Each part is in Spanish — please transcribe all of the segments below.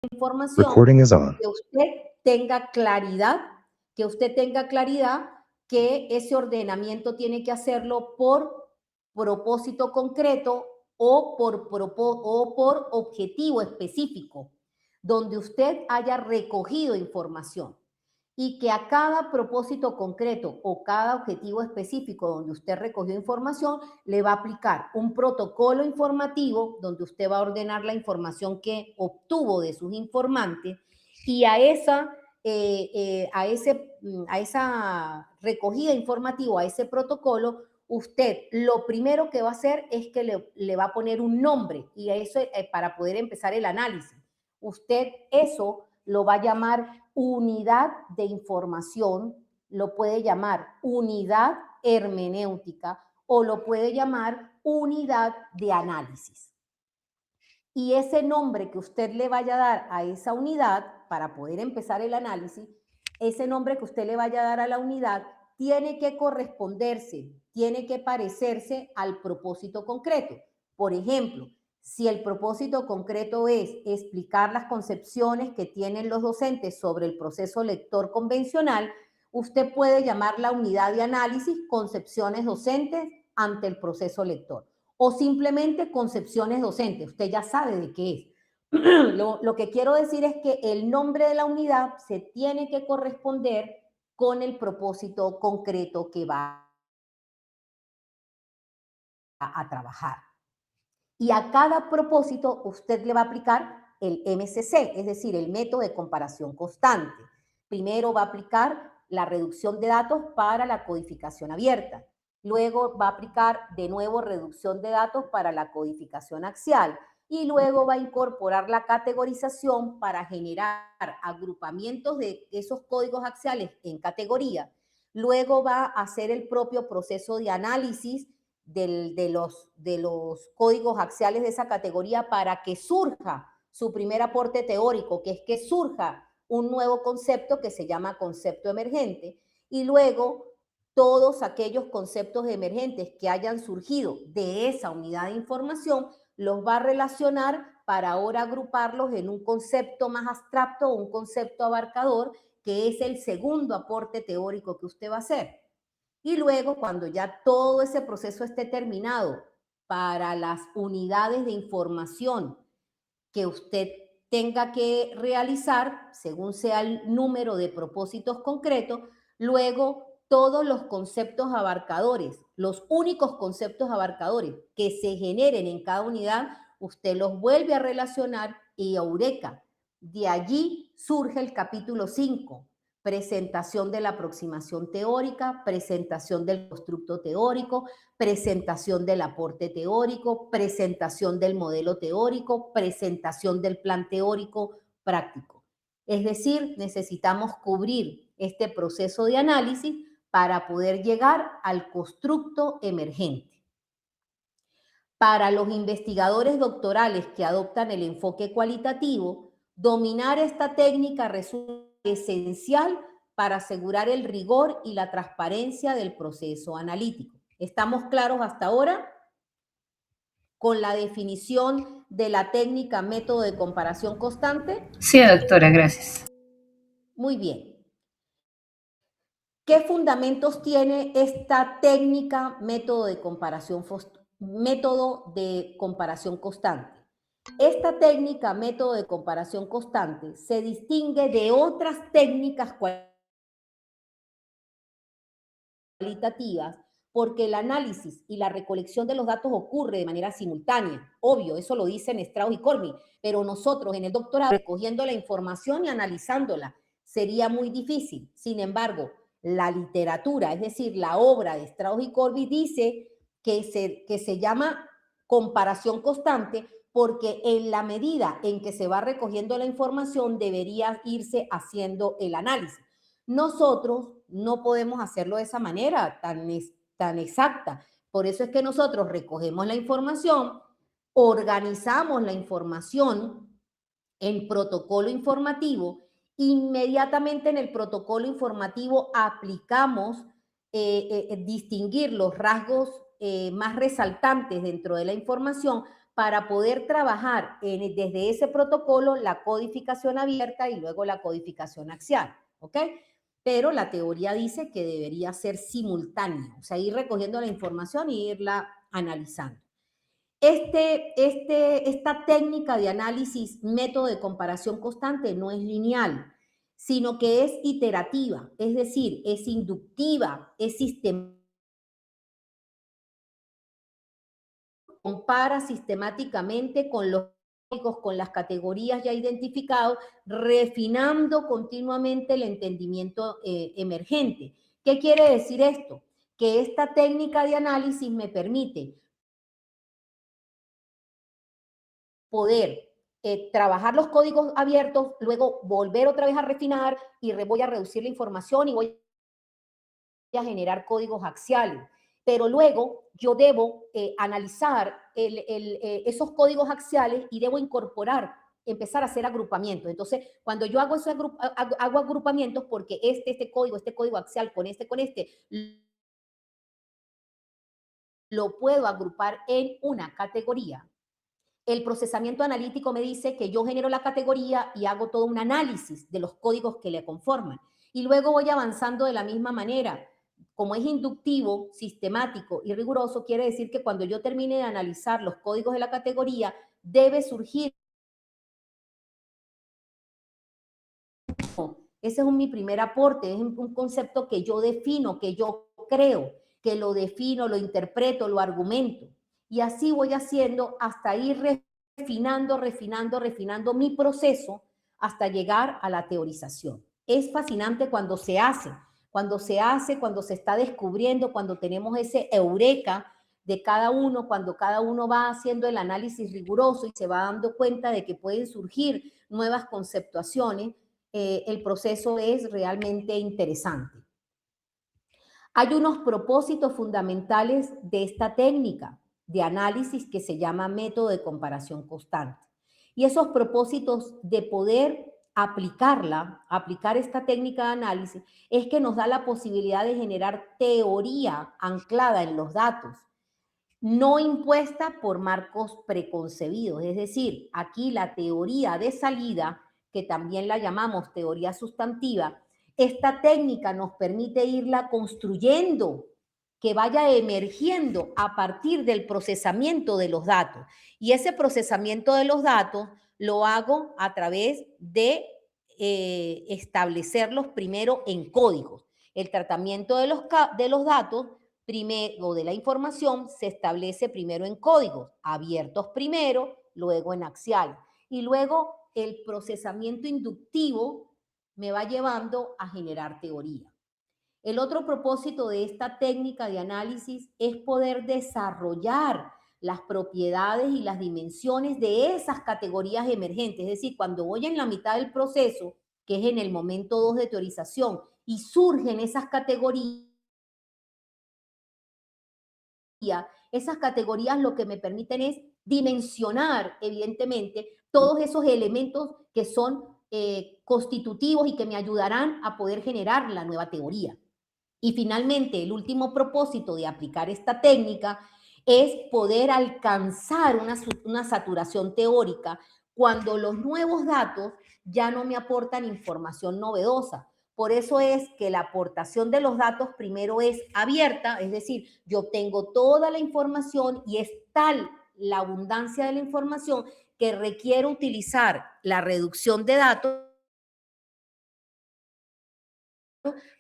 información, Recording is on. que usted tenga claridad, que ese ordenamiento tiene que hacerlo por propósito concreto o por objetivo específico, donde usted haya recogido información y que a cada propósito concreto o cada objetivo específico donde usted recogió información, le va a aplicar un protocolo informativo donde usted va a ordenar la información que obtuvo de sus informantes y a esa recogida informativa, a ese protocolo, usted lo primero que va a hacer es que le va a poner un nombre y a eso para poder empezar el análisis. Usted eso lo va a llamar unidad de información, lo puede llamar unidad hermenéutica o lo puede llamar unidad de análisis. Y ese nombre que usted le vaya a dar a esa unidad para poder empezar el análisis, ese nombre que usted le vaya a dar a la unidad tiene que corresponderse, tiene que parecerse al propósito concreto. Por ejemplo, si el propósito concreto es explicar las concepciones que tienen los docentes sobre el proceso lector convencional, usted puede llamar la unidad de análisis concepciones docentes ante el proceso lector o simplemente concepciones docentes. Usted ya sabe de qué es. Lo que quiero decir es que el nombre de la unidad se tiene que corresponder con el propósito concreto que va a trabajar. Y a cada propósito usted le va a aplicar el MCC, es decir, el método de comparación constante. Primero va a aplicar la reducción de datos para la codificación abierta. Luego va a aplicar de nuevo reducción de datos para la codificación axial. Y luego va a incorporar la categorización para generar agrupamientos de esos códigos axiales en categoría. Luego va a hacer el propio proceso de análisis de los códigos axiales de esa categoría para que surja su primer aporte teórico, que es que surja un nuevo concepto que se llama concepto emergente, y luego todos aquellos conceptos emergentes que hayan surgido de esa unidad de información los va a relacionar para ahora agruparlos en un concepto más abstracto o un concepto abarcador, que es el segundo aporte teórico que usted va a hacer. Y luego, cuando ya todo ese proceso esté terminado para las unidades de información que usted tenga que realizar, según sea el número de propósitos concretos, luego todos los conceptos abarcadores, los únicos conceptos abarcadores que se generen en cada unidad, usted los vuelve a relacionar y eureka. De allí surge el capítulo 5, presentación de la aproximación teórica, presentación del constructo teórico, presentación del aporte teórico, presentación del modelo teórico, presentación del plan teórico práctico. Es decir, necesitamos cubrir este proceso de análisis para poder llegar al constructo emergente. Para los investigadores doctorales que adoptan el enfoque cualitativo, dominar esta técnica resulta esencial para asegurar el rigor y la transparencia del proceso analítico. ¿Estamos claros hasta ahora con la definición de la técnica método de comparación constante? Sí, doctora, gracias. Muy bien. ¿Qué fundamentos tiene esta técnica método de comparación constante? Esta técnica método de comparación constante se distingue de otras técnicas cualitativas porque el análisis y la recolección de los datos ocurre de manera simultánea. Obvio, eso lo dicen Strauss y Colby, pero nosotros en el doctorado, recogiendo la información y analizándola, sería muy difícil. Sin embargo, la literatura, es decir, la obra de Strauss y Colby dice que se llama comparación constante porque en la medida en que se va recogiendo la información debería irse haciendo el análisis. Nosotros no podemos hacerlo de esa manera tan exacta. Por eso es que nosotros recogemos la información, organizamos la información en protocolo informativo, inmediatamente en el protocolo informativo aplicamos distinguir los rasgos más resaltantes dentro de la información para poder trabajar desde ese protocolo la codificación abierta y luego la codificación axial, ¿ok? Pero la teoría dice que debería ser simultáneo, o sea, ir recogiendo la información e irla analizando. Esta técnica de análisis, método de comparación constante, no es lineal, sino que es iterativa, es decir, es inductiva, es sistemática, compara sistemáticamente con los códigos, con las categorías ya identificados, refinando continuamente el entendimiento emergente. ¿Qué quiere decir esto? Que esta técnica de análisis me permite poder trabajar los códigos abiertos, luego volver otra vez a refinar y voy a reducir la información y voy a generar códigos axiales. Pero luego yo debo analizar esos códigos axiales y debo incorporar, empezar a hacer agrupamientos. Entonces, cuando yo hago hago agrupamientos, porque este código axial con este, lo puedo agrupar en una categoría. El procesamiento analítico me dice que yo genero la categoría y hago todo un análisis de los códigos que le conforman. Y luego voy avanzando de la misma manera. Como es inductivo, sistemático y riguroso, quiere decir que cuando yo termine de analizar los códigos de la categoría, debe surgir. Ese es mi primer aporte, es un concepto que yo defino, que yo creo, que lo defino, lo interpreto, lo argumento. Y así voy haciendo hasta ir refinando mi proceso hasta llegar a la teorización. Es fascinante cuando se hace, cuando se está descubriendo, cuando tenemos ese eureka de cada uno, cuando cada uno va haciendo el análisis riguroso y se va dando cuenta de que pueden surgir nuevas conceptuaciones, el proceso es realmente interesante. Hay unos propósitos fundamentales de esta técnica de análisis que se llama método de comparación constante. Y esos propósitos de poder aplicar esta técnica de análisis, es que nos da la posibilidad de generar teoría anclada en los datos, no impuesta por marcos preconcebidos. Es decir, aquí la teoría de salida, que también la llamamos teoría sustantiva, esta técnica nos permite irla construyendo, que vaya emergiendo a partir del procesamiento de los datos. Y ese procesamiento de los datos lo hago a través de establecerlos primero en códigos. El tratamiento de los datos primero, de la información, se establece primero en códigos, abiertos primero, luego en axial. Y luego el procesamiento inductivo me va llevando a generar teoría. El otro propósito de esta técnica de análisis es poder desarrollar las propiedades y las dimensiones de esas categorías emergentes. Es decir, cuando voy en la mitad del proceso, que es en el momento 2 de teorización, y surgen esas categorías, esas categorías lo que me permiten es dimensionar, evidentemente, todos esos elementos que son constitutivos y que me ayudarán a poder generar la nueva teoría. Y finalmente, el último propósito de aplicar esta técnica es poder alcanzar una saturación teórica cuando los nuevos datos ya no me aportan información novedosa. Por eso es que la aportación de los datos primero es abierta, es decir, yo obtengo toda la información y es tal la abundancia de la información que requiero utilizar la reducción de datos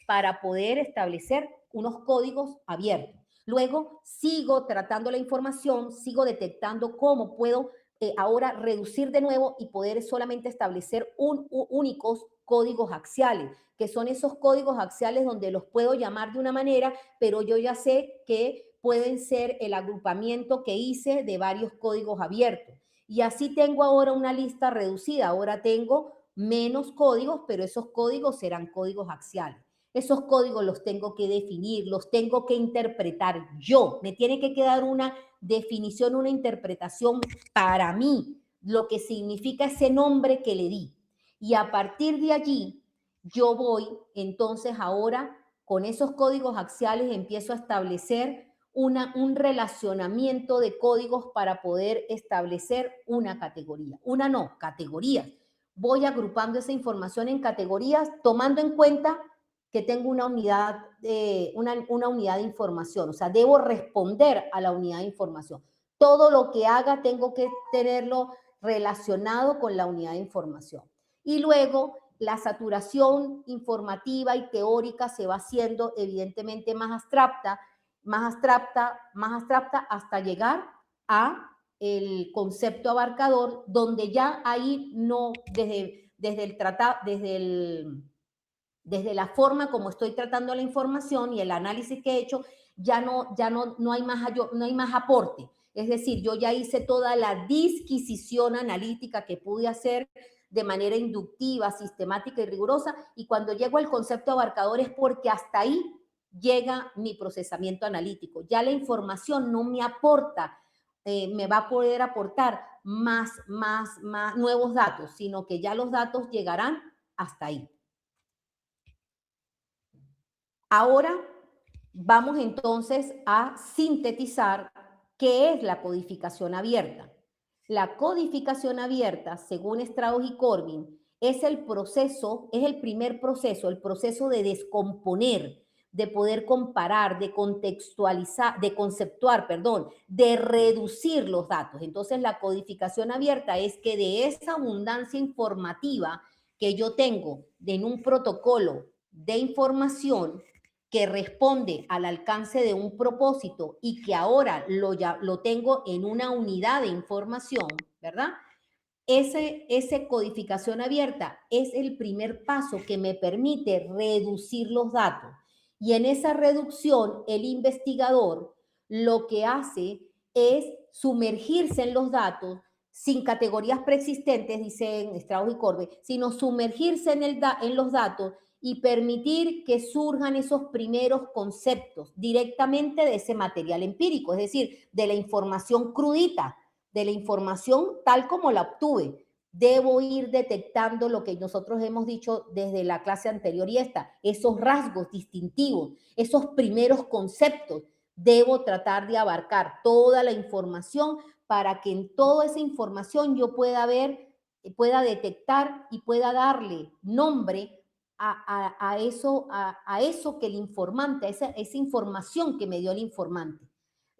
para poder establecer unos códigos abiertos. Luego sigo tratando la información, sigo detectando cómo puedo ahora reducir de nuevo y poder solamente establecer únicos códigos axiales, que son esos códigos axiales donde los puedo llamar de una manera, pero yo ya sé que pueden ser el agrupamiento que hice de varios códigos abiertos. Y así tengo ahora una lista reducida. Ahora tengo menos códigos, pero esos códigos serán códigos axiales. Esos códigos los tengo que definir, los tengo que interpretar yo. Me tiene que quedar una definición, una interpretación para mí, lo que significa ese nombre que le di. Y a partir de allí, entonces ahora con esos códigos axiales empiezo a establecer un relacionamiento de códigos para poder establecer una categoría. Una no, categorías. Voy agrupando esa información en categorías, tomando en cuenta que tengo una unidad de información. O sea, debo responder a la unidad de información. Todo lo que haga tengo que tenerlo relacionado con la unidad de información. Y luego la saturación informativa y teórica se va haciendo evidentemente más abstracta hasta llegar a el concepto abarcador, donde ya ahí no, desde la forma como estoy tratando la información y el análisis que he hecho, no hay más aporte. Es decir, yo ya hice toda la disquisición analítica que pude hacer de manera inductiva, sistemática y rigurosa, y cuando llego al concepto abarcador es porque hasta ahí llega mi procesamiento analítico. Ya la información no me aporta, me va a poder aportar más nuevos datos, sino que ya los datos llegarán hasta ahí. Ahora vamos entonces a sintetizar qué es la codificación abierta. La codificación abierta, según Strauss y Corbin, es el primer proceso, el proceso de descomponer, de poder comparar, de contextualizar, de conceptuar, de reducir los datos. Entonces, la codificación abierta es que de esa abundancia informativa que yo tengo en un protocolo de información, que responde al alcance de un propósito y que ahora lo tengo en una unidad de información, ¿verdad? Esa codificación abierta es el primer paso que me permite reducir los datos. Y en esa reducción, el investigador lo que hace es sumergirse en los datos sin categorías preexistentes, dicen Strauss y Corbin, sino sumergirse en los datos y permitir que surjan esos primeros conceptos directamente de ese material empírico, es decir, de la información crudita, de la información tal como la obtuve. Debo ir detectando lo que nosotros hemos dicho desde la clase anterior y esos rasgos distintivos, esos primeros conceptos. Debo tratar de abarcar toda la información para que en toda esa información yo pueda detectar y pueda darle nombre a eso que el informante, esa información que me dio el informante.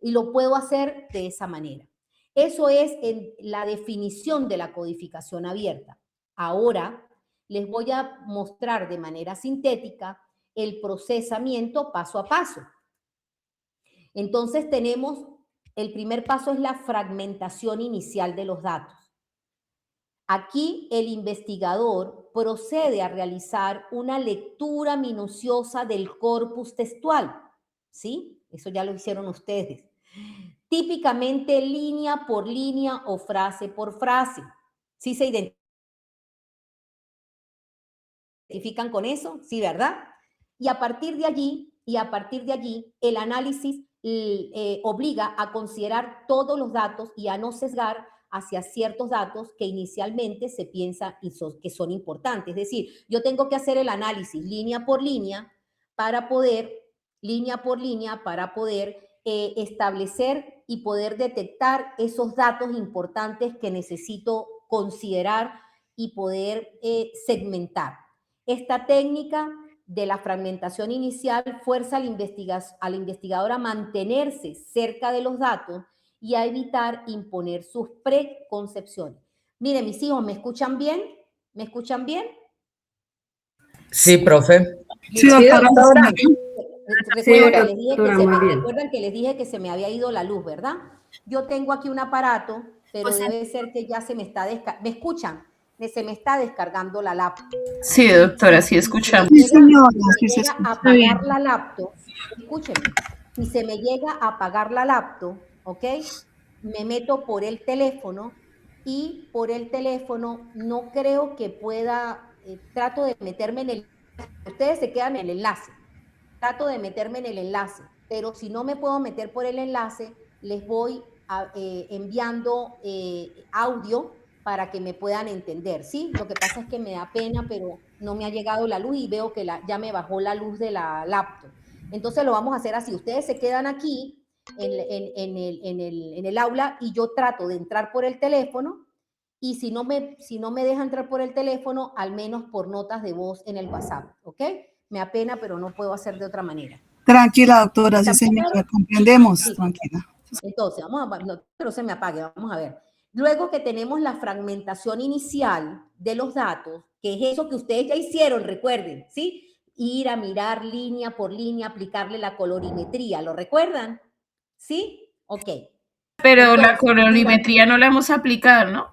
Y lo puedo hacer de esa manera. Eso es la definición de la codificación abierta. Ahora les voy a mostrar de manera sintética el procesamiento paso a paso. Entonces el primer paso es la fragmentación inicial de los datos. Aquí el investigador procede a realizar una lectura minuciosa del corpus textual, ¿sí? Eso ya lo hicieron ustedes. Típicamente línea por línea o frase por frase. ¿Sí se identifican con eso? Sí, ¿verdad? Y a partir de allí, el análisis obliga a considerar todos los datos y a no sesgar hacia ciertos datos que inicialmente se piensa que son importantes. Es decir, yo tengo que hacer el análisis línea por línea para poder establecer y poder detectar esos datos importantes que necesito considerar y poder segmentar. Esta técnica de la fragmentación inicial fuerza al investigador a mantenerse cerca de los datos y a evitar imponer sus preconcepciones. Miren, mis hijos, ¿me escuchan bien? ¿Me escuchan bien? Sí, profe. Sí, doctora. Recuerdan que les dije que se me había ido la luz, ¿verdad? Yo tengo aquí un aparato, pero debe ser que ya se me está descargando. ¿Me escuchan? Se me está descargando la laptop. Sí, doctora, sí escuchamos. Sí, señora, sí se se llega a escucha apagar bien. la laptop, escúchenme, si se me llega a apagar la laptop, ¿ok? Me meto por el teléfono y por el teléfono no creo que pueda, trato de meterme en el, ustedes se quedan en el enlace, trato de meterme en el enlace, pero si no me puedo meter por el enlace, les voy enviando audio para que me puedan entender, ¿sí? Lo que pasa es que me da pena, pero no me ha llegado la luz y veo que ya me bajó la luz de la laptop. Entonces lo vamos a hacer así. Ustedes se quedan aquí en el aula y yo trato de entrar por el teléfono, y si no me deja entrar por el teléfono, al menos por notas de voz en el WhatsApp, ¿ok? Me apena, pero no puedo hacer de otra manera. Tranquila, doctora, sí, ¿Estamos señora, claros? comprendemos, Sí. tranquila. Entonces, no, pero se me apague, vamos a ver. Luego que tenemos la fragmentación inicial de los datos, que es eso que ustedes ya hicieron, recuerden, ¿sí? Ir a mirar línea por línea, aplicarle la colorimetría, ¿lo recuerdan? ¿Sí? Ok. Pero la Entonces, colorimetría no la vamos a aplicar, ¿no?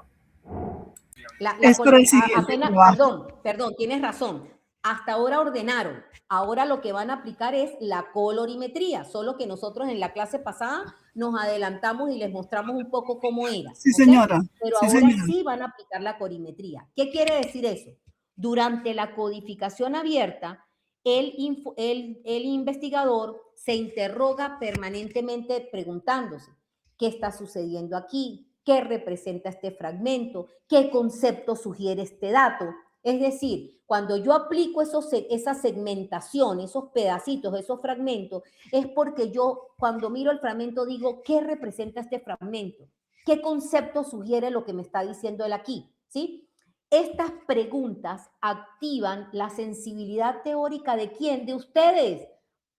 Es para el siguiente trabajo. Perdón, tienes razón. Hasta ahora ordenaron. Ahora lo que van a aplicar es la colorimetría, solo que nosotros en la clase pasada nos adelantamos y les mostramos un poco cómo era, Sí, ¿ok? señora. Pero Sí, ahora señora. sí van a aplicar la colorimetría. ¿Qué quiere decir eso? Durante la codificación abierta, el investigador se interroga permanentemente preguntándose, ¿qué está sucediendo aquí? ¿Qué representa este fragmento? ¿Qué concepto sugiere este dato? Es decir, cuando yo aplico esa segmentación, esos pedacitos, esos fragmentos, es porque yo cuando miro el fragmento digo, ¿qué representa este fragmento? ¿Qué concepto sugiere lo que me está diciendo él aquí? ¿Sí? Estas preguntas activan la sensibilidad teórica ¿de quién? De ustedes.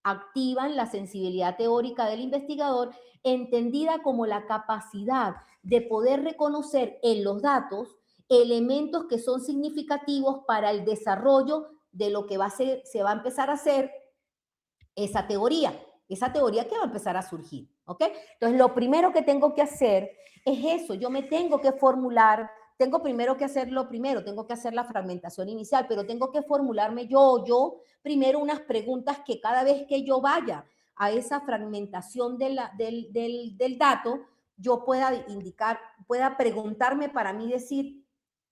Activan la sensibilidad teórica del investigador, entendida como la capacidad de poder reconocer en los datos elementos que son significativos para el desarrollo de lo que se va a empezar a hacer esa teoría que va a empezar a surgir, ¿ok? Entonces, lo primero que tengo que hacer es eso, yo me tengo que formular, tengo primero que hacer tengo que hacer la fragmentación inicial, pero tengo que formularme yo primero unas preguntas que cada vez que yo vaya a esa fragmentación del dato, yo pueda preguntarme para mí decir,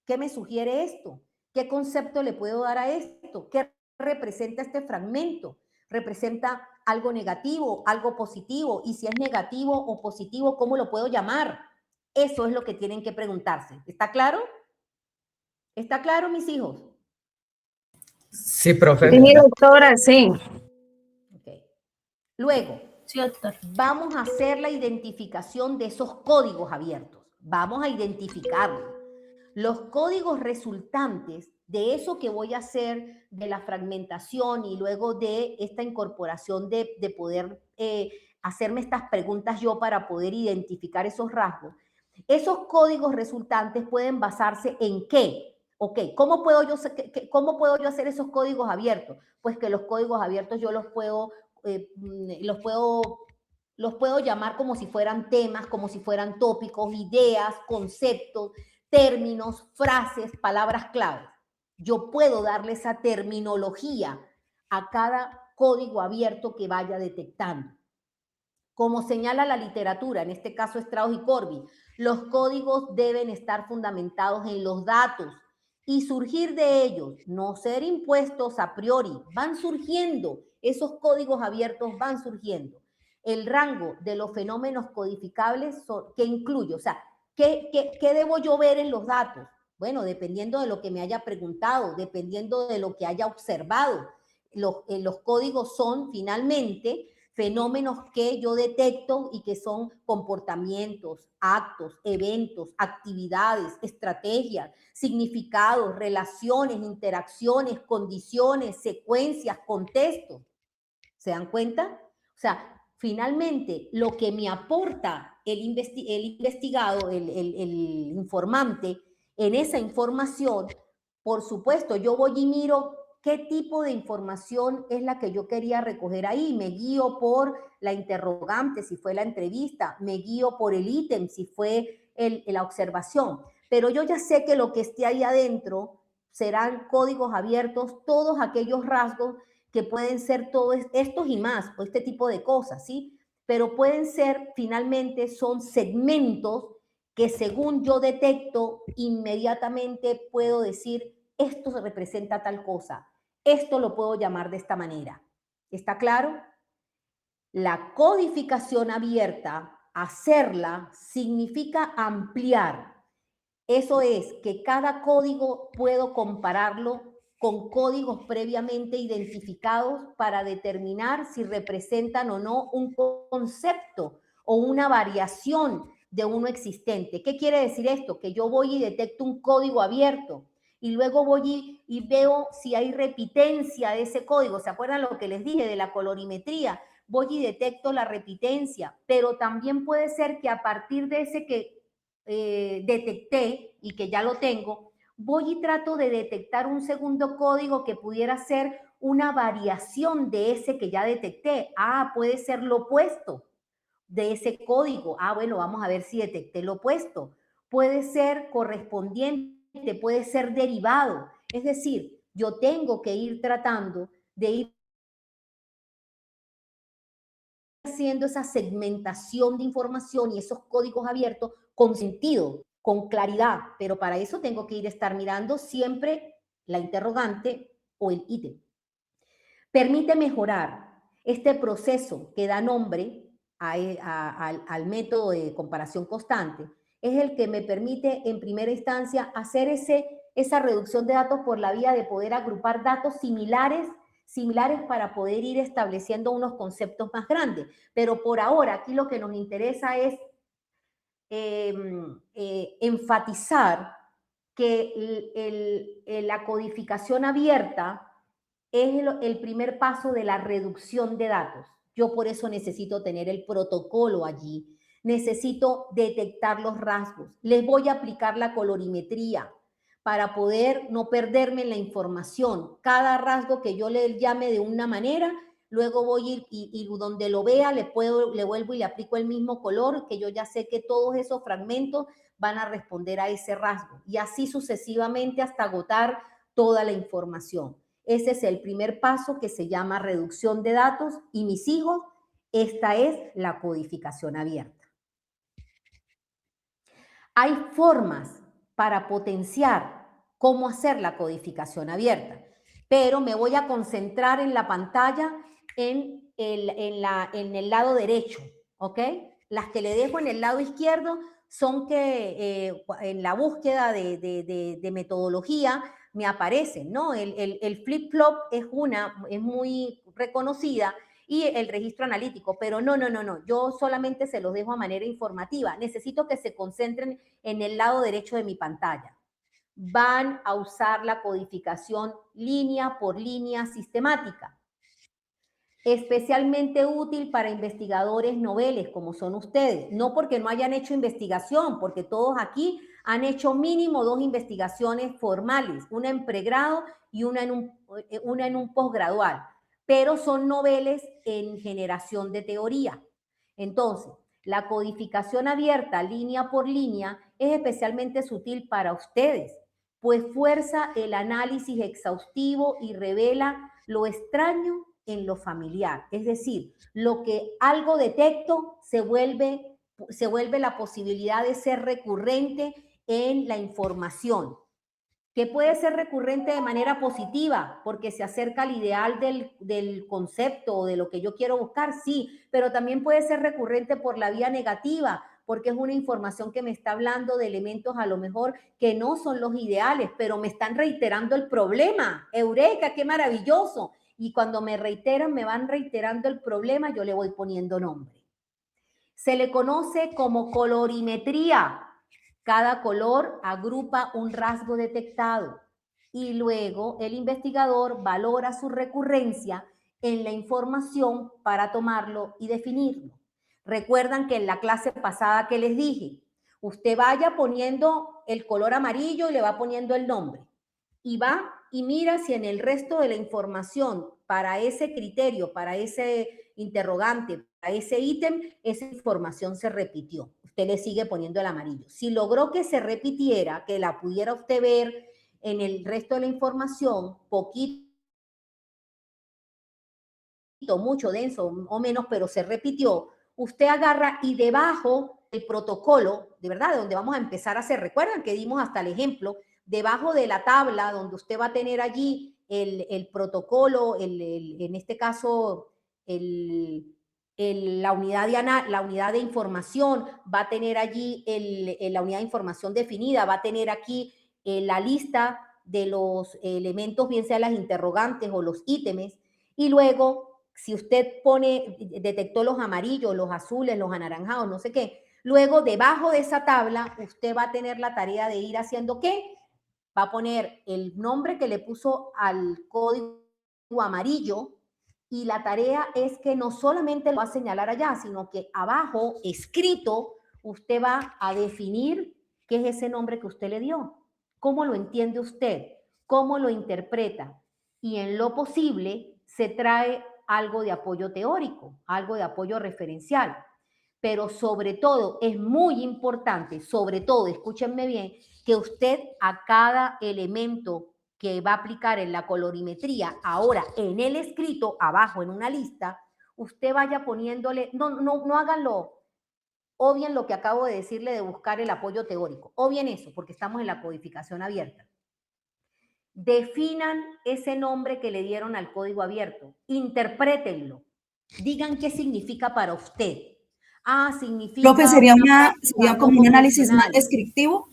¿qué me sugiere esto? ¿Qué concepto le puedo dar a esto? ¿Qué representa este fragmento? ¿Representa algo negativo, algo positivo? Y si es negativo o positivo, ¿cómo lo puedo llamar? Eso es lo que tienen que preguntarse. ¿Está claro? ¿Está claro, mis hijos? Sí, profe. Sí, doctora, sí. Okay. Luego, sí, vamos a hacer la identificación de esos códigos abiertos. Vamos a identificarlos. Los códigos resultantes de eso que voy a hacer, de la fragmentación y luego de esta incorporación de poder hacerme estas preguntas yo para poder identificar esos rasgos, esos códigos resultantes pueden basarse en qué. Ok, ¿cómo puedo yo hacer esos códigos abiertos? Pues que los códigos abiertos yo los puedo llamar como si fueran temas, como si fueran tópicos, ideas, conceptos, términos, frases, palabras claves. Yo puedo darle esa terminología a cada código abierto que vaya detectando. Como señala la literatura, en este caso Strauss y Corby, los códigos deben estar fundamentados en los datos y surgir de ellos, no ser impuestos a priori, van surgiendo, esos códigos abiertos van surgiendo. El rango de los fenómenos codificables que incluye, o sea, ¿qué debo yo ver en los datos? Bueno, dependiendo de lo que me haya preguntado, dependiendo de lo que haya observado. Los códigos son finalmente fenómenos que yo detecto y que son comportamientos, actos, eventos, actividades, estrategias, significados, relaciones, interacciones, condiciones, secuencias, contextos. ¿Se dan cuenta? O sea, finalmente lo que me aporta el investigado, el informante en esa información, por supuesto, yo voy y miro qué tipo de información es la que yo quería recoger ahí. Me guío por la interrogante, si fue la entrevista, me guío por el ítem, si fue la observación. Pero yo ya sé que lo que esté ahí adentro serán códigos abiertos, todos aquellos rasgos que pueden ser todos estos y más, o este tipo de cosas, ¿sí? Pero pueden ser, finalmente, son segmentos que según yo detecto, inmediatamente puedo decir, esto se representa tal cosa, esto lo puedo llamar de esta manera. ¿Está claro? La codificación abierta, hacerla, significa ampliar. Eso es que cada código puedo compararlo con códigos previamente identificados para determinar si representan o no un concepto o una variación de uno existente. ¿Qué quiere decir esto? Que yo voy y detecto un código abierto y luego voy y veo si hay repitencia de ese código. ¿Se acuerdan lo que les dije de la colorimetría? Voy y detecto la repitencia, pero también puede ser que a partir de ese que detecté y que ya lo tengo, voy y trato de detectar un segundo código que pudiera ser una variación de ese que ya detecté. Ah, puede ser lo opuesto de ese código. Ah, bueno, vamos a ver si detecté lo opuesto. Puede ser correspondiente, puede ser derivado. Es decir, yo tengo que ir tratando de ir haciendo esa segmentación de información y esos códigos abiertos con sentido, con claridad, pero para eso tengo que estar mirando siempre la interrogante o el ítem. Permite mejorar este proceso que da nombre al método de comparación constante, es el que me permite en primera instancia hacer esa reducción de datos por la vía de poder agrupar datos similares para poder ir estableciendo unos conceptos más grandes. Pero por ahora aquí lo que nos interesa es enfatizar que la codificación abierta es el primer paso de la reducción de datos. Yo por eso necesito tener el protocolo allí, necesito detectar los rasgos, les voy a aplicar la colorimetría para poder no perderme en la información. Cada rasgo que yo le llame de una manera, luego voy y donde lo vea le vuelvo y le aplico el mismo color, que yo ya sé que todos esos fragmentos van a responder a ese rasgo. Y así sucesivamente hasta agotar toda la información. Ese es el primer paso que se llama reducción de datos y mis hijos, esta es la codificación abierta. Hay formas para potenciar cómo hacer la codificación abierta, pero me voy a concentrar en la pantalla en el lado derecho, ¿ok? Las que le dejo en el lado izquierdo son que en la búsqueda de metodología me aparecen, ¿no? El flip-flop es muy reconocida y el registro analítico, pero no, yo solamente se los dejo a manera informativa. Necesito que se concentren en el lado derecho de mi pantalla. Van a usar la codificación línea por línea sistemática, especialmente útil para investigadores noveles como son ustedes, no porque no hayan hecho investigación, porque todos aquí han hecho mínimo 2 investigaciones formales, una en pregrado y una en un posgradual, pero son noveles en generación de teoría. Entonces, la codificación abierta línea por línea es especialmente sutil para ustedes, pues fuerza el análisis exhaustivo y revela lo extraño en lo familiar. Es decir, lo que algo detecto se vuelve la posibilidad de ser recurrente en la información, que puede ser recurrente de manera positiva, porque se acerca al ideal del concepto o de lo que yo quiero buscar, sí, pero también puede ser recurrente por la vía negativa, porque es una información que me está hablando de elementos a lo mejor que no son los ideales, pero me están reiterando el problema. ¡Eureka! ¡Qué maravilloso! Y cuando me van reiterando el problema, yo le voy poniendo nombre. Se le conoce como colorimetría. Cada color agrupa un rasgo detectado y luego el investigador valora su recurrencia en la información para tomarlo y definirlo. Recuerdan que en la clase pasada que les dije, usted vaya poniendo el color amarillo y le va poniendo el nombre y va y mira si en el resto de la información para ese criterio, para ese interrogante, para ese ítem, esa información se repitió. Usted le sigue poniendo el amarillo. Si logró que se repitiera, que la pudiera usted ver en el resto de la información, poquito, mucho, denso o menos, pero se repitió, usted agarra y debajo del protocolo, de verdad, de donde vamos a empezar a hacer, recuerdan que dimos hasta el ejemplo, debajo de la tabla donde usted va a tener allí el protocolo, en este caso, la unidad de información, va a tener allí la unidad de información definida, va a tener aquí la lista de los elementos, bien sea las interrogantes o los ítems, y luego, si usted detectó los amarillos, los azules, los anaranjados, no sé qué, luego debajo de esa tabla usted va a tener la tarea de ir haciendo ¿qué? Va a poner el nombre que le puso al código amarillo, y la tarea es que no solamente lo va a señalar allá, sino que abajo, escrito, usted va a definir qué es ese nombre que usted le dio, cómo lo entiende usted, cómo lo interpreta, y en lo posible se trae algo de apoyo teórico, algo de apoyo referencial. Pero sobre todo, es muy importante, sobre todo, escúchenme bien, que usted a cada elemento que va a aplicar en la colorimetría, ahora en el escrito, abajo en una lista, usted vaya poniéndole, no háganlo, obvien lo que acabo de decirle de buscar el apoyo teórico, obvien eso, porque estamos en la codificación abierta. Definan ese nombre que le dieron al código abierto, interprétenlo, digan qué significa para usted. Ah, significa... Profe, sería como un análisis más descriptivo.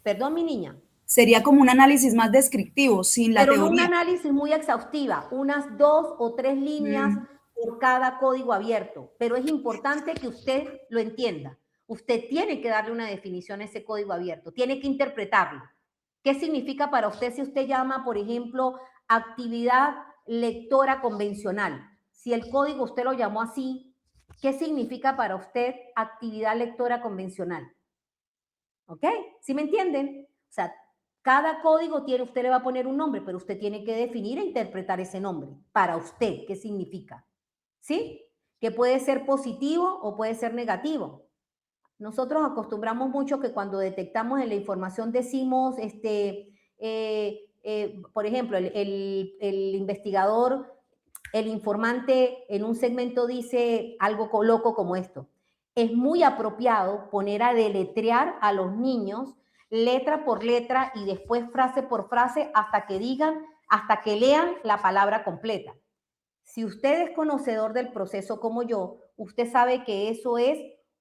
Perdón, mi niña. Sería como un análisis más descriptivo, sin la teoría. Pero no un análisis muy exhaustiva, unas 2 o 3 líneas por cada código abierto. Pero es importante que usted lo entienda. Usted tiene que darle una definición a ese código abierto, tiene que interpretarlo. ¿Qué significa para usted si usted llama, por ejemplo, actividad lectora convencional? Si el código usted lo llamó así, ¿qué significa para usted actividad lectora convencional? ¿Ok? ¿Sí me entienden? O sea, cada código usted le va a poner un nombre, pero usted tiene que definir e interpretar ese nombre. Para usted, ¿qué significa? ¿Sí? Que puede ser positivo o puede ser negativo. Nosotros acostumbramos mucho que cuando detectamos en la información decimos, por ejemplo, el investigador, el informante en un segmento dice algo loco como esto. Es muy apropiado poner a deletrear a los niños letra por letra y después frase por frase hasta que lean la palabra completa. Si usted es conocedor del proceso como yo, usted sabe que eso es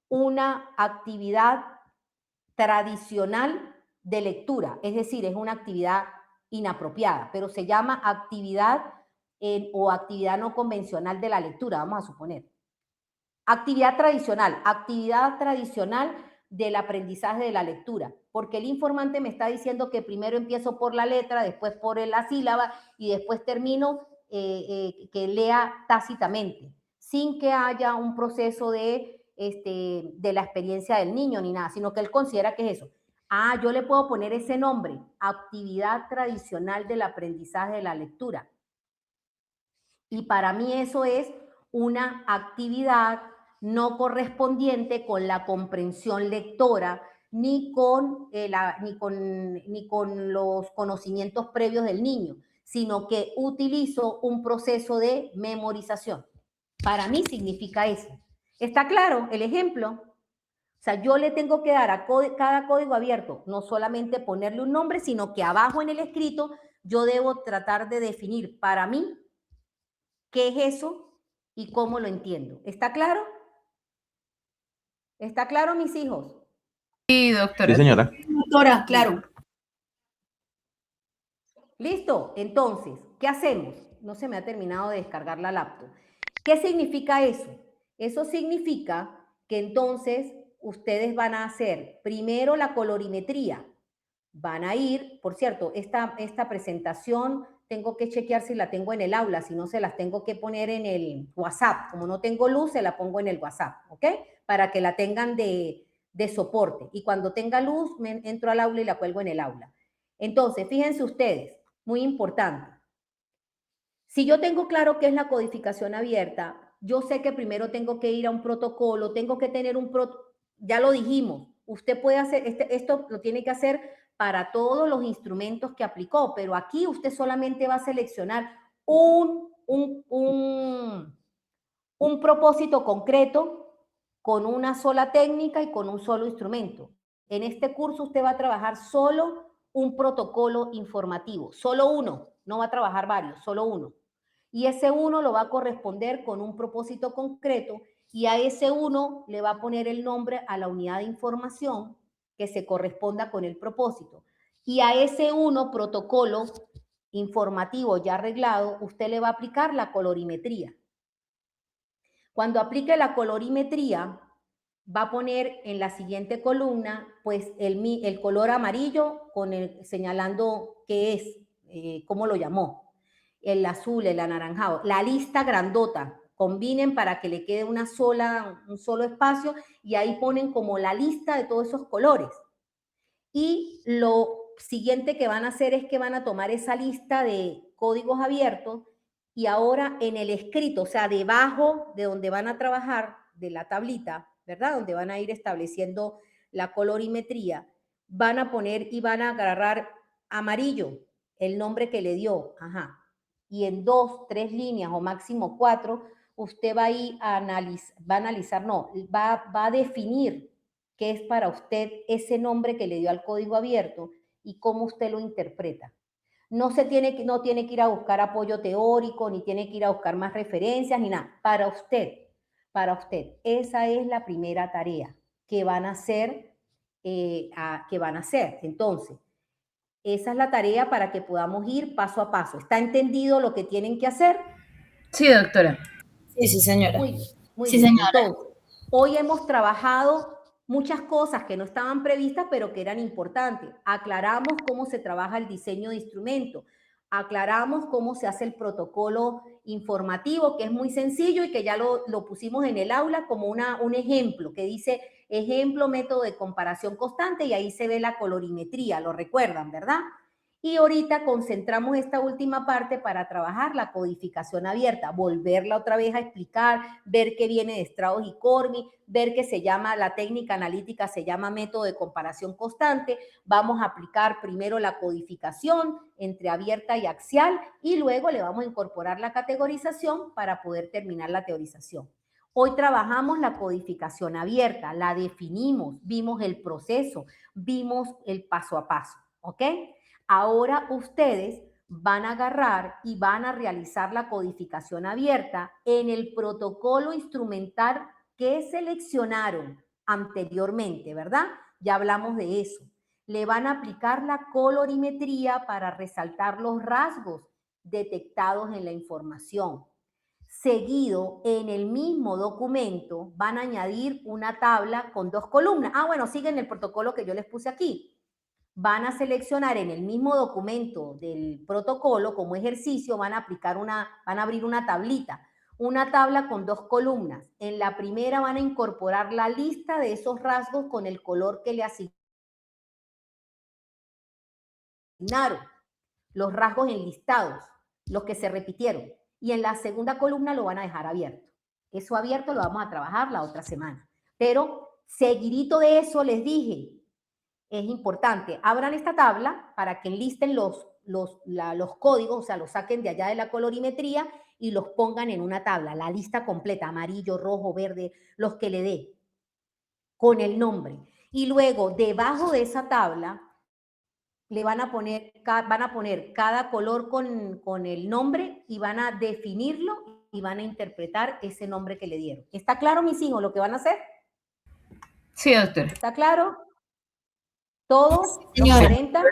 una actividad tradicional de lectura, es decir, es una actividad inapropiada, pero se llama actividad o actividad no convencional de la lectura, vamos a suponer. Actividad tradicional del aprendizaje de la lectura, porque el informante me está diciendo que primero empiezo por la letra, después por la sílaba y después termino que lea tácitamente, sin que haya un proceso de la experiencia del niño ni nada, sino que él considera que es eso. Ah, yo le puedo poner ese nombre, actividad tradicional del aprendizaje de la lectura. Y para mí eso es una actividad no correspondiente con la comprensión lectora ni con los conocimientos previos del niño, sino que utilizo un proceso de memorización. Para mí significa eso. ¿Está claro el ejemplo? O sea, yo le tengo que dar a cada código abierto, no solamente ponerle un nombre, sino que abajo en el escrito yo debo tratar de definir para mí qué es eso y cómo lo entiendo. ¿Está claro? ¿Está claro, mis hijos? Sí, doctora. Sí, señora. Doctora, claro. ¿Listo? Entonces, ¿qué hacemos? No se me ha terminado de descargar la laptop. ¿Qué significa eso? Eso significa que entonces ustedes van a hacer primero la colorimetría. Van a ir, por cierto, esta presentación tengo que chequear si la tengo en el aula, si no se las tengo que poner en el WhatsApp. Como no tengo luz, se la pongo en el WhatsApp, ¿ok? Para que la tengan de soporte. Y cuando tenga luz, entro al aula y la cuelgo en el aula. Entonces, fíjense ustedes, muy importante. Si yo tengo claro qué es la codificación abierta, yo sé que primero tengo que ir a un protocolo, tengo que tener ya lo dijimos, usted puede hacer, esto lo tiene que hacer para todos los instrumentos que aplicó, pero aquí usted solamente va a seleccionar un propósito concreto con una sola técnica y con un solo instrumento. En este curso usted va a trabajar solo un protocolo informativo, solo uno, no va a trabajar varios, solo uno. Y ese uno lo va a corresponder con un propósito concreto y a ese uno le va a poner el nombre a la unidad de información que se corresponda con el propósito. Y a ese 1 protocolo informativo ya arreglado, usted le va a aplicar la colorimetría. Cuando aplique la colorimetría, va a poner en la siguiente columna, pues, el color amarillo señalando qué es, cómo lo llamó. El azul, el anaranjado. La lista grandota. Combinen para que le quede un solo espacio y ahí ponen como la lista de todos esos colores. Y lo siguiente que van a hacer es que van a tomar esa lista de códigos abiertos y ahora en el escrito, o sea, debajo de donde van a trabajar, de la tablita, ¿verdad? Donde van a ir estableciendo la colorimetría, van a poner y van a agarrar amarillo, el nombre que le dio, ajá. Y en 2, 3 líneas o máximo 4, usted va a ir a analizar, va a definir qué es para usted ese nombre que le dio al código abierto y cómo usted lo interpreta. No tiene que ir a buscar apoyo teórico, ni tiene que ir a buscar más referencias, ni nada. Para usted. Esa es la primera tarea que van a hacer. Entonces, esa es la tarea para que podamos ir paso a paso. ¿Está entendido lo que tienen que hacer? Sí, doctora. Sí, señora. Muy sí, bien. señora. Entonces, hoy hemos trabajado muchas cosas que no estaban previstas, pero que eran importantes. Aclaramos cómo se trabaja el diseño de instrumento. Aclaramos cómo se hace el protocolo informativo, que es muy sencillo y que ya lo pusimos en el aula como un ejemplo, que dice ejemplo, método de comparación constante, y ahí se ve la colorimetría, lo recuerdan, ¿verdad? Y ahorita concentramos esta última parte para trabajar la codificación abierta, volverla otra vez a explicar, ver qué viene de Strauss y Cormi, ver que la técnica analítica se llama método de comparación constante. Vamos a aplicar primero la codificación entre abierta y axial y luego le vamos a incorporar la categorización para poder terminar la teorización. Hoy trabajamos la codificación abierta, la definimos, vimos el proceso, vimos el paso a paso, ¿ok? Ahora ustedes van a agarrar y van a realizar la codificación abierta en el protocolo instrumental que seleccionaron anteriormente, ¿verdad? Ya hablamos de eso. Le van a aplicar la colorimetría para resaltar los rasgos detectados en la información. Seguido, en el mismo documento van a añadir una tabla con 2 columnas. Bueno, siguen el protocolo que yo les puse aquí. Van a seleccionar en el mismo documento del protocolo como ejercicio, van a abrir una tablita, una tabla con 2 columnas. En la primera van a incorporar la lista de esos rasgos con el color que le asignaron, los rasgos enlistados, los que se repitieron. Y en la segunda columna lo van a dejar abierto. Eso abierto lo vamos a trabajar la otra semana. Pero seguidito de eso les dije, es importante, abran esta tabla para que enlisten los códigos, o sea, los saquen de allá de la colorimetría y los pongan en una tabla, la lista completa, amarillo, rojo, verde, los que le dé, con el nombre. Y luego, debajo de esa tabla, le van a poner cada color con el nombre y van a definirlo y van a interpretar ese nombre que le dieron. ¿Está claro, mis hijos, lo que van a hacer? Sí, doctora. ¿Está claro? Todos, los Señora. 40,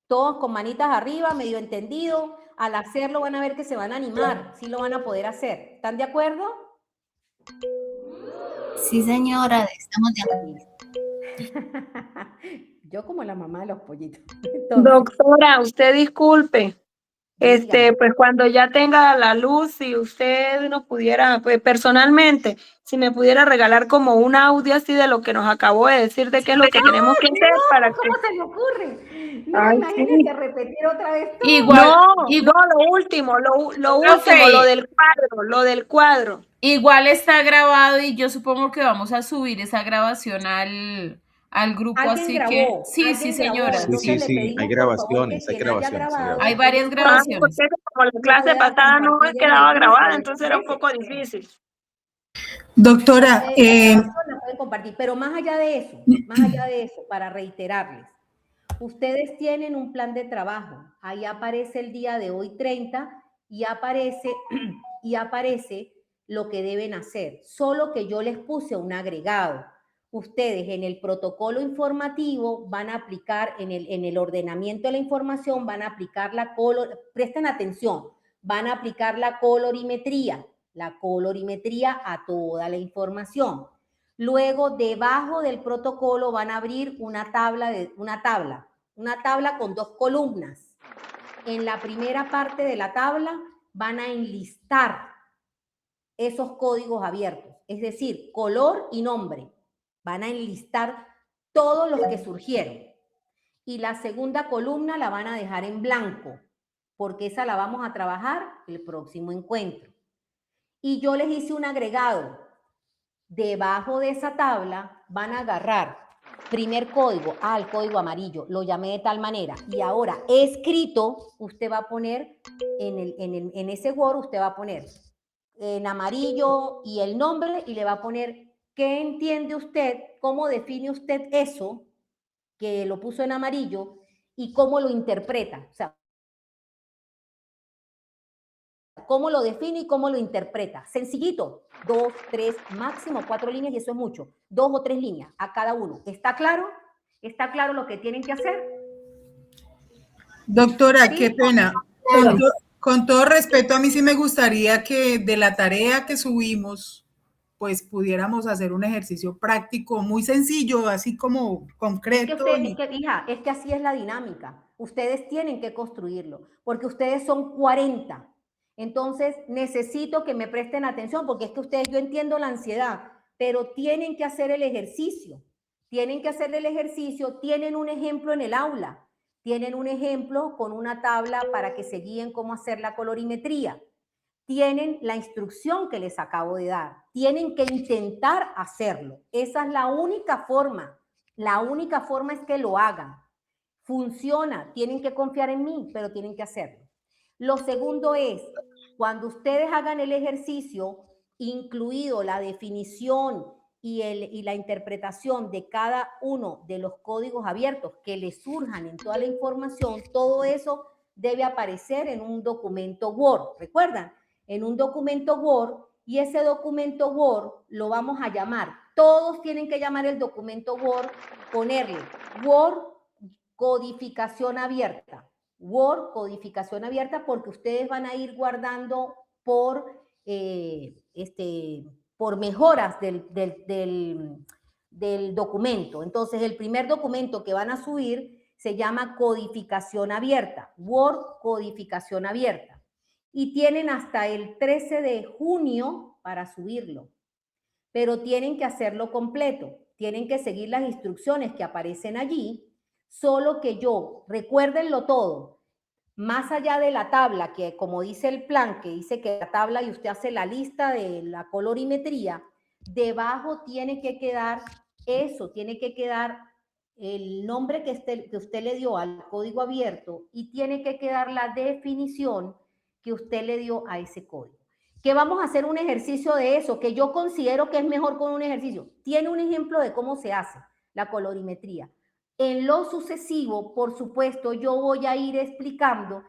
todos con manitas arriba, medio entendido. Al hacerlo van a ver que se van a animar, sí lo van a poder hacer. ¿Están de acuerdo? Sí, señora, estamos de acuerdo. Yo como la mamá de los pollitos. Entonces, doctora, usted disculpe. Dígame. Pues cuando ya tenga la luz, si usted nos pudiera, pues personalmente, si me pudiera regalar como un audio así de lo que nos acabó de decir, de qué es lo que tenemos que hacer para que... ¿Cómo se le ocurre? No, Ay, imagínese sí. repetir otra vez todo. Igual, No, lo último, lo profe, último, lo del cuadro. Igual está grabado y yo supongo que vamos a subir esa grabación al grupo, Alguien así grabó, que sí, alguien señora. grabó. Entonces le pedimos, hay por favor, que grabaciones, hay quien haya grabaciones. grabado, Hay varias Porque grabaciones. como la clase pueda pasada no compartir en quedaba el grupo, grabada, ¿les entonces era un parece? poco difícil. Doctora, La grabación la pueden compartir, pero más allá de eso, para reiterarles, ustedes tienen un plan de trabajo, ahí aparece el día de hoy 30 y aparece lo que deben hacer, solo que yo les puse un agregado. ustedes en el protocolo informativo van a aplicar, en el ordenamiento de la información, van a aplicar presten atención, van a aplicar la colorimetría a toda la información. Luego, debajo del protocolo van a abrir una tabla con 2 columnas. En la primera parte de la tabla van a enlistar esos códigos abiertos, es decir, color y nombre. Van a enlistar todos los que surgieron. Y la segunda columna la van a dejar en blanco, porque esa la vamos a trabajar el próximo encuentro. Y yo les hice un agregado. Debajo de esa tabla van a agarrar primer código, el código amarillo, lo llamé de tal manera. Y ahora, escrito, usted va a poner, en ese Word, usted va a poner en amarillo y el nombre, y le va a poner qué entiende usted, cómo define usted eso, que lo puso en amarillo, y cómo lo interpreta. O sea, cómo lo define y cómo lo interpreta. Sencillito, 2, 3, máximo 4 líneas, y eso es mucho. 2 o 3 líneas a cada uno. ¿Está claro? ¿Está claro lo que tienen que hacer? Doctora, ¿Sí? qué pena. Con todo respeto, a mí sí me gustaría que de la tarea que subimos, pues pudiéramos hacer un ejercicio práctico muy sencillo, así como concreto. Hija, es que así es la dinámica. Ustedes tienen que construirlo, porque ustedes son 40. Entonces, necesito que me presten atención, porque es que ustedes, yo entiendo la ansiedad, pero tienen que hacer el ejercicio. Tienen que hacer el ejercicio, tienen un ejemplo en el aula. Tienen un ejemplo con una tabla para que se guíen cómo hacer la colorimetría. Tienen la instrucción que les acabo de dar. Tienen que intentar hacerlo. Esa es la única forma. La única forma es que lo hagan. Funciona. Tienen que confiar en mí, pero tienen que hacerlo. Lo segundo es, cuando ustedes hagan el ejercicio, incluido la definición y la interpretación de cada uno de los códigos abiertos que les surjan en toda la información, todo eso debe aparecer en un documento Word. ¿Recuerdan? En un documento Word, y ese documento Word lo vamos a llamar. Todos tienen que llamar el documento Word, ponerle Word codificación abierta. Word codificación abierta, porque ustedes van a ir guardando por mejoras del documento. Entonces, el primer documento que van a subir se llama codificación abierta, Word codificación abierta. Y tienen hasta el 13 de junio para subirlo. Pero tienen que hacerlo completo. Tienen que seguir las instrucciones que aparecen allí, solo que recuérdenlo todo. Más allá de la tabla, que como dice el plan, que dice que la tabla y usted hace la lista de la colorimetría, debajo tiene que quedar eso, tiene que quedar el nombre que usted le dio al código abierto, y tiene que quedar la definición que usted le dio a ese código. Que vamos a hacer un ejercicio de eso, que yo considero que es mejor con un ejercicio. Tiene un ejemplo de cómo se hace la colorimetría. En lo sucesivo, por supuesto, yo voy a ir explicando,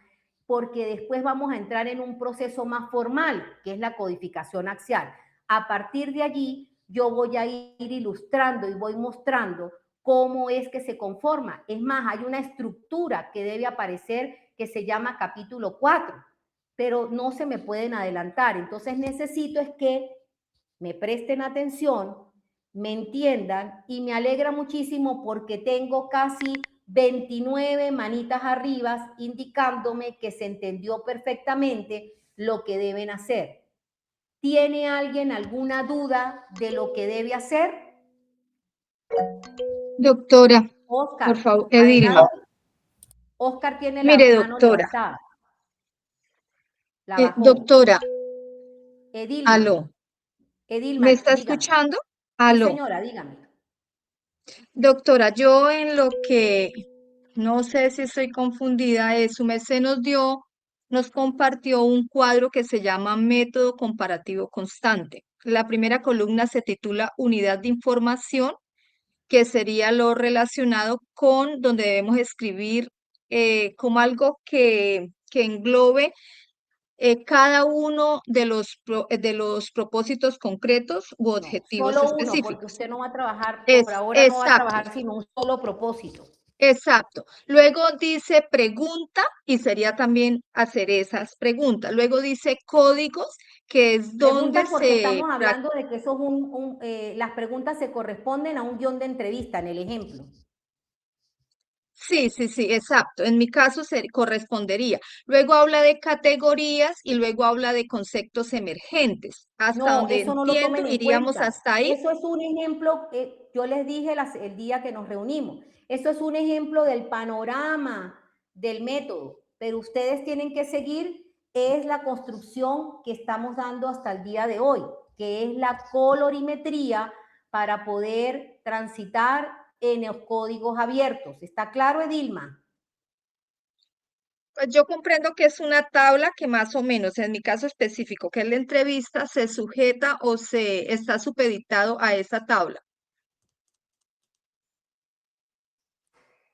porque después vamos a entrar en un proceso más formal, que es la codificación axial. A partir de allí, yo voy a ir ilustrando y voy mostrando cómo es que se conforma. Es más, hay una estructura que debe aparecer que se llama capítulo 4, pero no se me pueden adelantar. Entonces necesito es que me presten atención, me entiendan, y me alegra muchísimo porque tengo casi 29 manitas arriba indicándome que se entendió perfectamente lo que deben hacer. ¿Tiene alguien alguna duda de lo que debe hacer? Doctora, Oscar, por favor, Edilma. adelante. Oscar tiene la Mire, mano doctora. levantada. La bajó. Doctora, Edilma. aló. Edilma, ¿Me está dígame. escuchando? Sí, Aló. señora, dígame. Doctora, yo en lo que no sé si estoy confundida es, su merced nos compartió un cuadro que se llama Método Comparativo Constante. La primera columna se titula Unidad de Información, que sería lo relacionado con donde debemos escribir como algo que englobe cada uno de los propósitos concretos u No, objetivos solo uno, porque específicos. usted no va a trabajar, Es por ahora no va a exacto. trabajar sino un solo propósito. Exacto. Luego dice pregunta y sería también hacer esas preguntas. Luego dice códigos, que es donde Preguntas porque estamos hablando de que eso es las preguntas se corresponden a un guión de entrevista en el ejemplo. Sí, exacto. En mi caso se correspondería. Luego habla de categorías y luego habla de conceptos emergentes. Hasta No, donde eso no lo entiendo, tomen en iríamos cuenta. hasta ahí. Eso es un ejemplo, yo les dije el día que nos reunimos, eso es un ejemplo del panorama del método, pero ustedes tienen que seguir, es la construcción que estamos dando hasta el día de hoy, que es la colorimetría para poder transitar en los códigos abiertos. ¿Está claro, Edilma? Pues yo comprendo que es una tabla que más o menos, en mi caso específico, que es la entrevista, se sujeta o se está supeditado a esa tabla.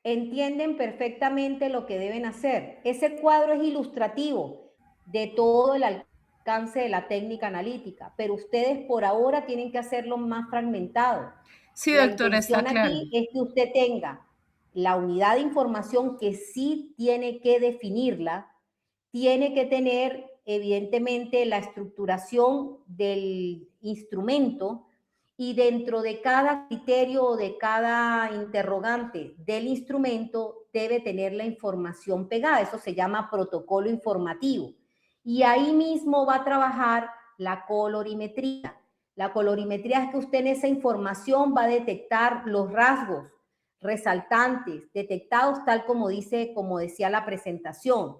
Entienden perfectamente lo que deben hacer. Ese cuadro es ilustrativo de todo el alcance de la técnica analítica, pero ustedes por ahora tienen que hacerlo más fragmentado. Sí, La doctora, está intención claro. aquí es que usted tenga la unidad de información que sí tiene que definirla, tiene que tener evidentemente la estructuración del instrumento, y dentro de cada criterio o de cada interrogante del instrumento debe tener la información pegada. Eso se llama protocolo informativo. Y ahí mismo va a trabajar la colorimetría. La colorimetría es que usted en esa información va a detectar los rasgos resaltantes, detectados tal como decía la presentación.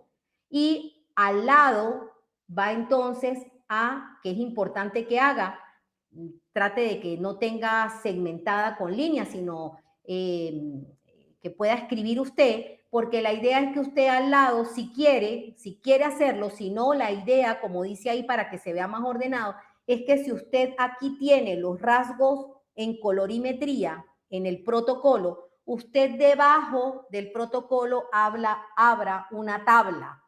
Y al lado va entonces que es importante que haga, trate de que no tenga segmentada con líneas, sino que pueda escribir usted, porque la idea es que usted al lado, si quiere hacerlo, si no, la idea, como dice ahí para que se vea más ordenado, es que si usted aquí tiene los rasgos en colorimetría, en el protocolo, usted debajo del protocolo abra una tabla.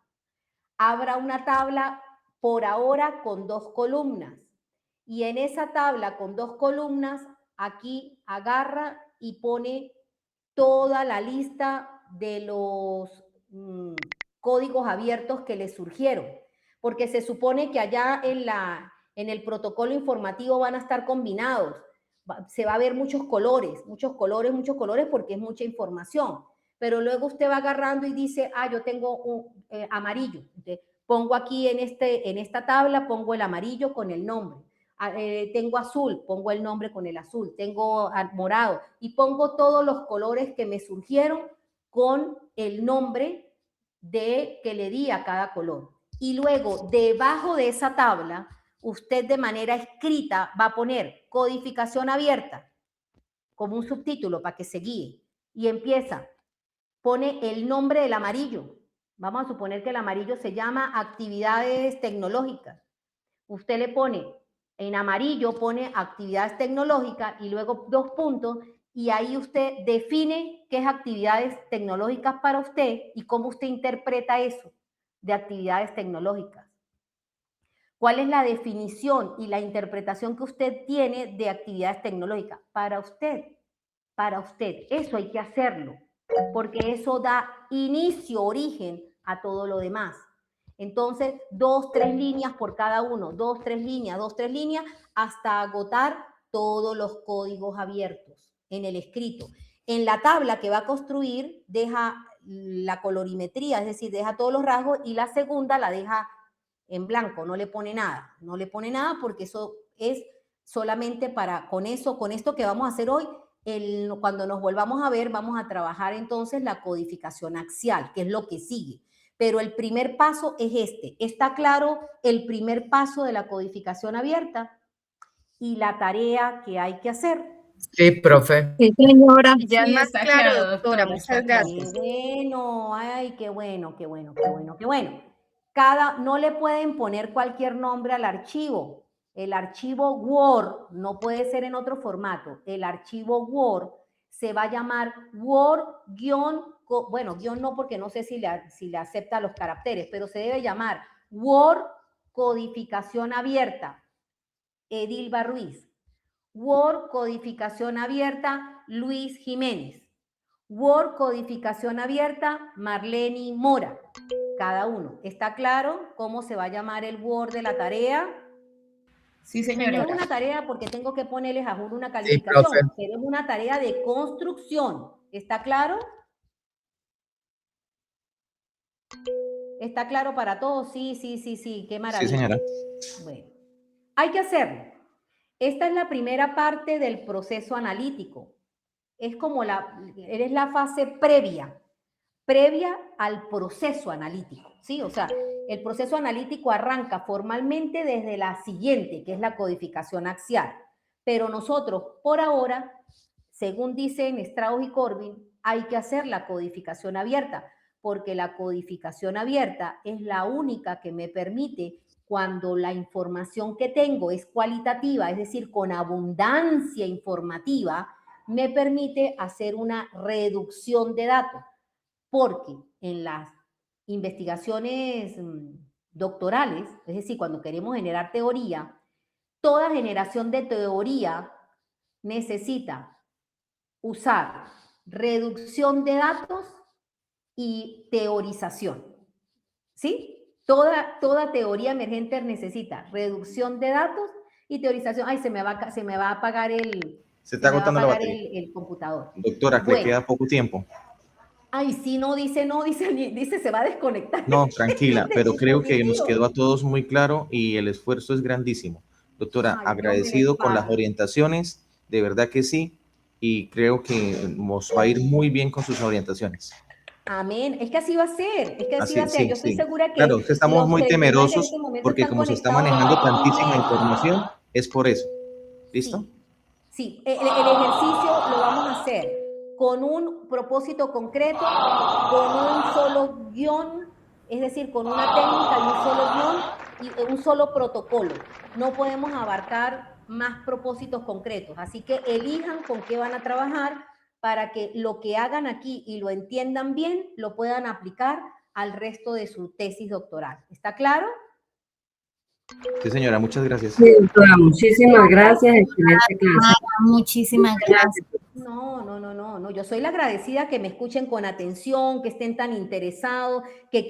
Abra una tabla por ahora con 2 columnas. Y en esa tabla con 2 columnas, aquí agarra y pone toda la lista de los códigos abiertos que le surgieron. Porque se supone que allá en el protocolo informativo van a estar combinados. Se va a ver muchos colores, porque es mucha información. Pero luego usted va agarrando y dice, yo tengo un amarillo. Entonces, pongo aquí en esta tabla, pongo el amarillo con el nombre. Tengo azul, pongo el nombre con el azul, tengo morado y pongo todos los colores que me surgieron con el nombre que le di a cada color. Y luego, debajo de esa tabla, usted de manera escrita va a poner codificación abierta como un subtítulo para que se guíe. Y empieza, pone el nombre del amarillo. Vamos a suponer que el amarillo se llama actividades tecnológicas. Usted le pone en amarillo, pone actividades tecnológicas y luego 2 puntos, y ahí usted define qué es actividades tecnológicas para usted y cómo usted interpreta eso de actividades tecnológicas. ¿Cuál es la definición y la interpretación que usted tiene de actividades tecnológicas? Para usted. Eso hay que hacerlo, porque eso da inicio, origen a todo lo demás. Entonces, 2, 3 líneas por cada uno, 2, 3 líneas, hasta agotar todos los códigos abiertos en el escrito. En la tabla que va a construir, deja la colorimetría, es decir, deja todos los rasgos, y la segunda la deja en blanco, no le pone nada. No le pone nada porque eso es solamente con esto que vamos a hacer hoy, cuando nos volvamos a ver, vamos a trabajar entonces la codificación axial, que es lo que sigue. Pero el primer paso es este. ¿Está claro el primer paso de la codificación abierta? Y la tarea que hay que hacer. Sí, profe. Sí, señora. Ya Sí, es más está claro, claro, doctora. doctora, Muchas está claro. gracias. Bueno, ay, qué bueno. No le pueden poner cualquier nombre al archivo. El archivo Word no puede ser en otro formato. El archivo Word se va a llamar Word guión no, porque no sé si le acepta los caracteres, pero se debe llamar Word, codificación abierta, Edilva Ruiz. Word, codificación abierta, Luis Jiménez. Word, codificación abierta, Marlene Mora. Cada uno. ¿Está claro cómo se va a llamar el Word de la tarea? Sí, No es señora. una tarea porque tengo que ponerles a juro una Sí, calificación, profe. pero es una tarea de construcción. ¿Está claro? ¿Está claro para todos? Sí, sí, sí, sí. Qué maravilla. Sí, señora. Bueno, hay que hacerlo. Esta es la primera parte del proceso analítico. Es como es la fase previa al proceso analítico, ¿sí? O sea, el proceso analítico arranca formalmente desde la siguiente, que es la codificación axial. Pero nosotros, por ahora, según dicen Strauss y Corbin, hay que hacer la codificación abierta, porque la codificación abierta es la única que me permite, cuando la información que tengo es cualitativa, es decir, con abundancia informativa, me permite hacer una reducción de datos. Porque en las investigaciones doctorales, es decir, cuando queremos generar teoría, toda generación de teoría necesita usar reducción de datos y teorización. ¿Sí? Toda teoría emergente necesita reducción de datos y teorización. Ay, se me va a apagar Se está agotando la batería. el computador. Doctora, que le queda poco tiempo. Ay, sí, no, dice, se va a desconectar. No, tranquila, pero creo que nos quedó a todos muy claro y el esfuerzo es grandísimo. Doctora, Ay, agradecido no, con las orientaciones, de verdad que sí, y creo que nos va a ir muy bien con sus orientaciones. Amén. Es que así va a ser, es que así va a ser. Sí, Yo estoy sí. segura que Claro, es que estamos los muy personajes en temerosos este momento porque están como se está conectados manejando a tantísima Teams. información, es por eso. ¿Listo? Sí, sí. El ejercicio lo vamos a hacer con un propósito concreto, con un solo guión, es decir, con una técnica y un solo guión y un solo protocolo. No podemos abarcar más propósitos concretos, así que elijan con qué van a trabajar para que lo que hagan aquí y lo entiendan bien, lo puedan aplicar al resto de su tesis doctoral. ¿Está claro? Sí, señora, muchas gracias. Sí, doctora, muchísimas gracias. Excelente clase. Muchísimas gracias. No. Yo soy la agradecida que me escuchen con atención, que estén tan interesados, que